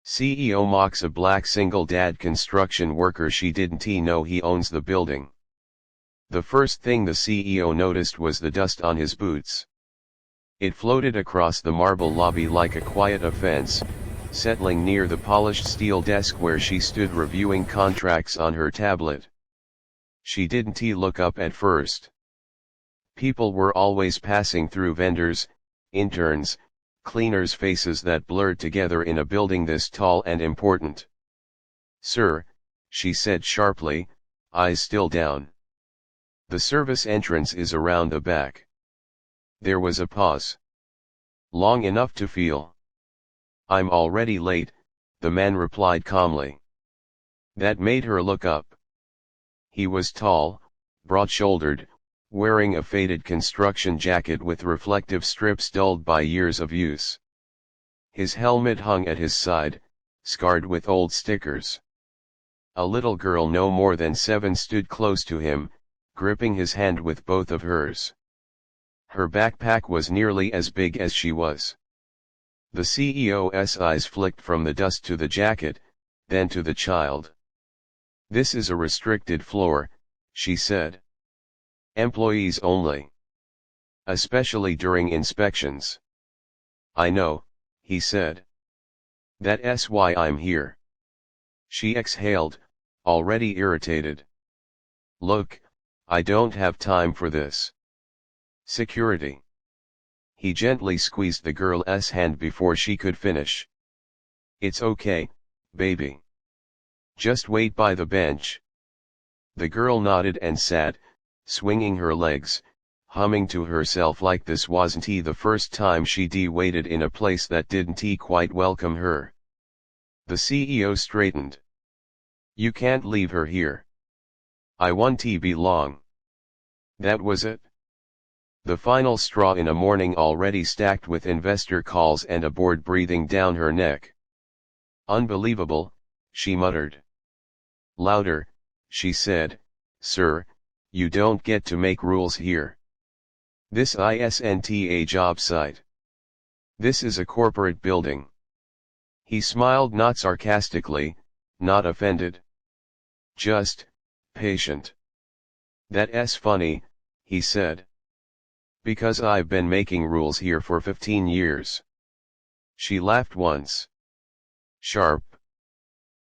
CEO mocks a black single dad construction worker she didn't know he owns the building. The first thing the CEO noticed was the dust on his boots. It floated across the marble lobby like a quiet offense, settling near the polished steel desk where she stood reviewing contracts on her tablet. She didn't look up at first. People were always passing through, vendors, interns, cleaners' faces that blurred together in a building this tall and important. "Sir," she said sharply, eyes still down. "The service entrance is around the back." There was a pause. Long enough to feel. "I'm already late," the man replied calmly. That made her look up. He was tall, broad-shouldered, wearing a faded construction jacket with reflective strips dulled by years of use. His helmet hung at his side, scarred with old stickers. A little girl no more than 7 stood close to him, gripping his hand with both of hers. Her backpack was nearly as big as she was. The CEO's eyes flicked from the dust to the jacket, then to the child. "This is a restricted floor," she said. "Employees only. Especially during inspections." "I know," he said. "That's why I'm here." She exhaled, already irritated. "Look, I don't have time for this." "Security." He gently squeezed the girl's hand before she could finish. "It's okay, baby. Just wait by the bench." The girl nodded and sat, swinging her legs, humming to herself like this wasn't the first time she'd waited in a place that didn't quite welcome her. The CEO straightened. "You can't leave her here. I want to belong." That was it. The final straw in a morning already stacked with investor calls and a board breathing down her neck. "Unbelievable," she muttered. Louder, she said, "Sir, you don't get to make rules here. This isn't a job site. This is a corporate building." He smiled, not sarcastically, not offended. Just patient. "That's funny," he said. "Because I've been making rules here for 15 years. She laughed once. Sharp.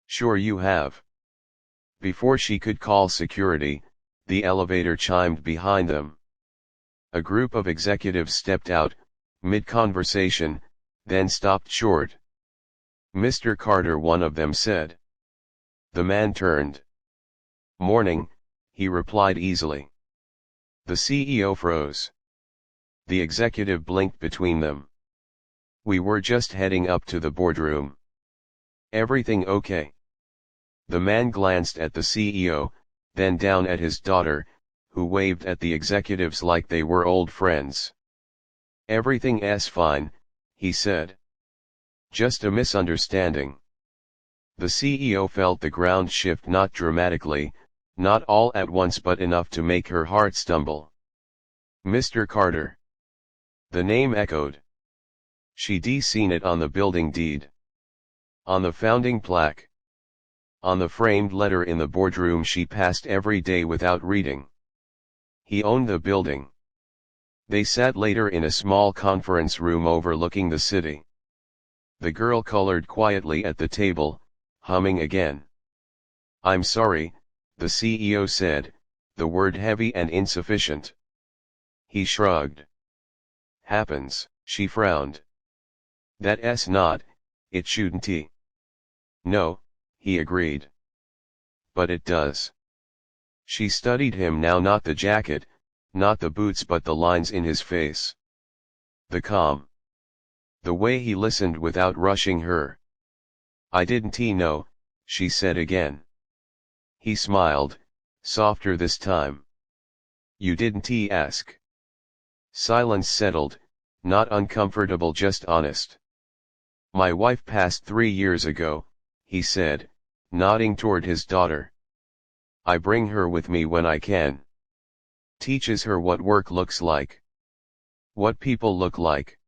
"Sure you have." Before she could call security, the elevator chimed behind them. A group of executives stepped out, mid-conversation, then stopped short. "Mr. Carter," one of them said. The man turned. "Morning," he replied easily. The CEO froze. The executive blinked between them. "We were just heading up to the boardroom." "Everything okay?" The man glanced at the CEO, then down at his daughter, who waved at the executives like they were old friends. "Everything's fine," he said. "Just a misunderstanding." The CEO felt the ground shift, not dramatically, not all at once, but enough to make her heart stumble. "Mr. Carter." The name echoed. She'd seen it on the building deed. On the founding plaque. On the framed letter in the boardroom she passed every day without reading. He owned the building. They sat later in a small conference room overlooking the city. The girl colored quietly at the table, humming again. "I'm sorry," the CEO said, the word heavy and insufficient. He shrugged. "Happens," she frowned. "That's not, it shouldn't." "No," he agreed. "But it does." She studied him now, not the jacket, not the boots, but the lines in his face. The calm. The way he listened without rushing her. "I didn't know," she said again. He smiled, softer this time. "You didn't ask." Silence settled, not uncomfortable, just honest. "My wife passed 3 years ago," he said, nodding toward his daughter. "I bring her with me when I can. Teaches her what work looks like. What people look like."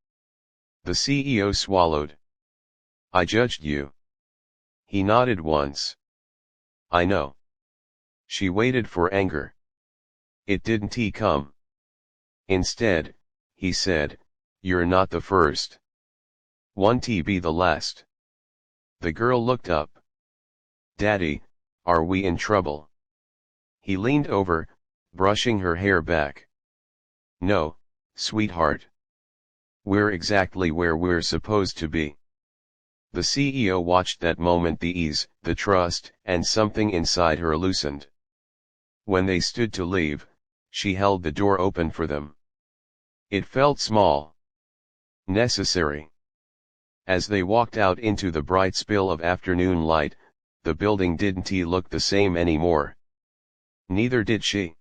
The CEO swallowed. "I judged you." He nodded once. I know. She waited for anger. It didn't he come. Instead, he said, you're not the first. Won't he be the last? The girl looked up. Daddy, are we in trouble? He leaned over, brushing her hair back. No, sweetheart. We're exactly where we're supposed to be. The CEO watched that moment, the ease, the trust, and something inside her loosened. When they stood to leave, she held the door open for them. It felt small. Necessary. As they walked out into the bright spill of afternoon light, the building didn't look the same anymore. Neither did she.